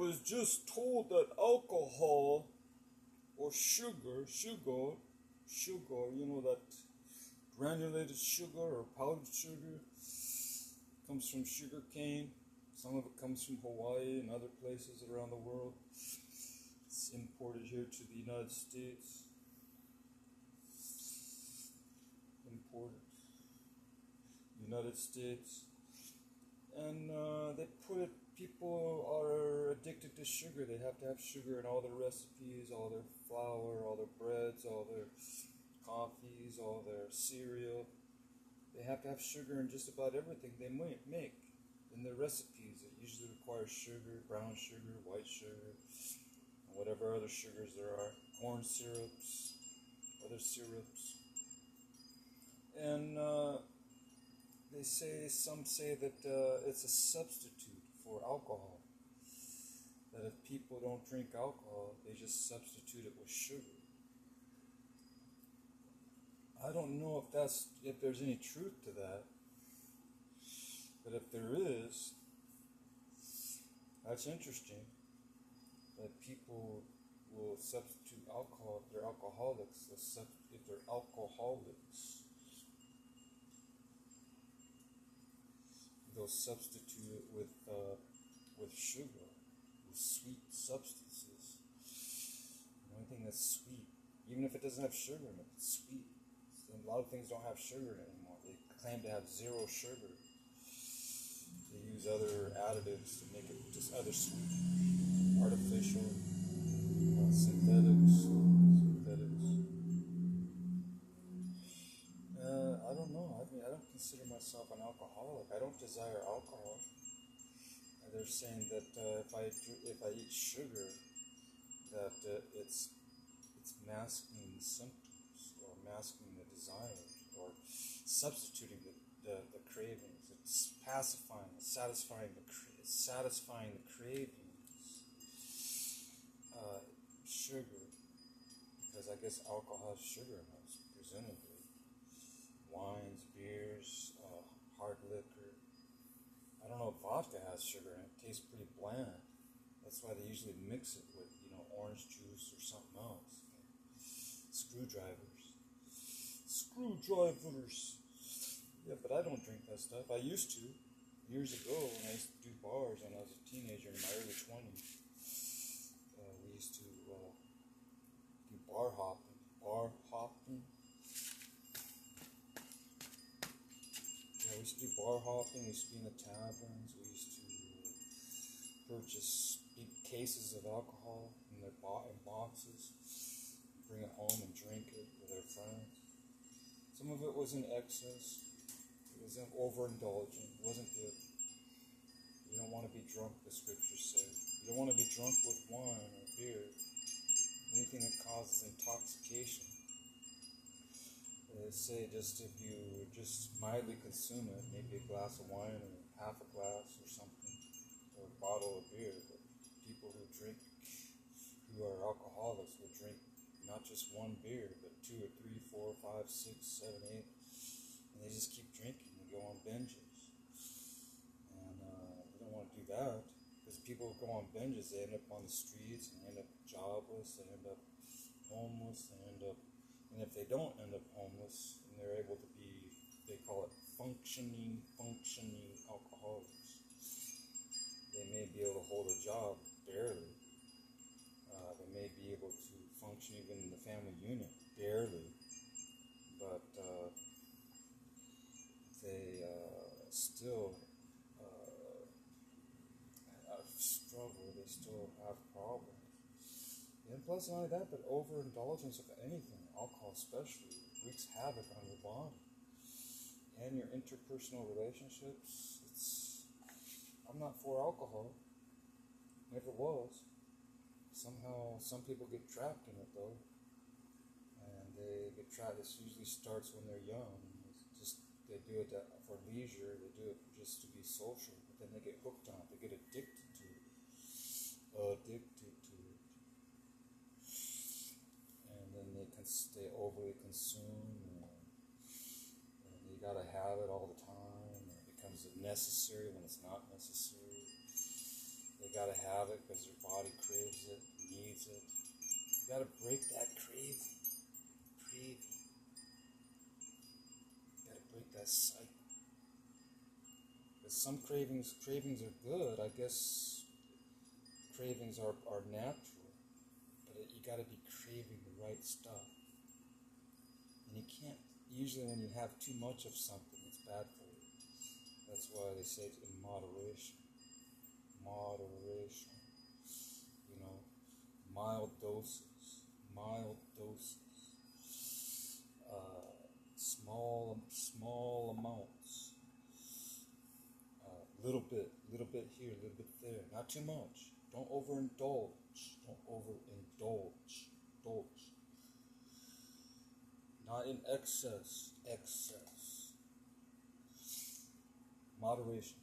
was just told that alcohol or sugar, that granulated sugar or powdered sugar comes from sugar cane. Some of it comes from Hawaii and other places around the world. It's imported here to the United States. United States. And they put it, people are addicted to sugar. They have to have sugar in all their recipes, all their flour, all their breads, all their coffees, all their cereal. They have to have sugar in just about everything they might make in their recipes. It usually requires sugar, brown sugar, white sugar, and whatever other sugars there are, corn syrups, other syrups. And some say that it's a substitute for alcohol. That if people don't drink alcohol, they just substitute it with sugar. I don't know if there's any truth to that. But if there is, that's interesting. That people will substitute alcohol if they're alcoholics. If they're alcoholics, they'll substitute it with sugar, with sweet substances. The only thing that's sweet, even if it doesn't have sugar in it, it's sweet. A lot of things don't have sugar in it anymore. They claim to have zero sugar. They use other additives to make it just other sweet, artificial, synthetics. I don't know. I mean, I don't consider myself an alcoholic. I don't desire alcohol. They're saying that if I eat sugar, that it's masking the symptoms or masking the desire or substituting the cravings. It's pacifying, satisfying the cravings. Sugar, because I guess alcohol has sugar in it, presumably. Wines, beers, hard liquor. I don't know if vodka has sugar in it. It tastes pretty bland. That's why they usually mix it with, orange juice or something else. Screwdrivers. Yeah, but I don't drink that stuff. I used to. Years ago, when I used to do bars when I was a teenager in my early 20s, we used to do bar hopping. Yeah, we used to do bar hopping. We used to be in the taverns. We used to purchase big cases of alcohol in boxes, bring it home and drink it with our friends. Some of it was in excess. It was overindulgent. It wasn't good. You don't want to be drunk, the scriptures say. You don't want to be drunk with wine or beer. Anything that causes intoxication. They say just if you just mildly consume it, maybe a glass of wine or half a glass or something, or a bottle of beer. But people who drink, who are alcoholics, will drink not just one beer, but 2 or 3, 4, 5, 6, 7, 8, and they just keep drinking and go on binges. And you don't want to do that, because people who go on binges, they end up on the streets, and they end up jobless, they end up homeless, and if they don't end up homeless, and they're able to be, they call it functioning alcoholics. They may be able to hold a job, barely. They may be able to function even in the family unit, barely. But they still struggle, they still have problems. And plus, not only that, but overindulgence of anything, alcohol especially, wreaks havoc on your body and your interpersonal relationships. I'm not for alcohol, never was. Somehow, some people get trapped in it though, and they get trapped. This usually starts when they're young. They do it for leisure. They do it just to be social, but then they get hooked on it. They get addicted to it. And then they overly consume, and you gotta have it all the time, and it becomes necessary when it's not necessary. They gotta have it because their body craves it, needs it. You gotta break that craving. You gotta break that cycle. Because some cravings are good. I guess cravings are natural. But you gotta be craving the right stuff. And you can't, usually when you have too much of something, it's bad for you. That's why they say it's in moderation. Moderation. You know, mild doses. Small amounts. Little bit here, little bit there. Not too much. Don't overindulge. Indulge. Not in excess. Moderation.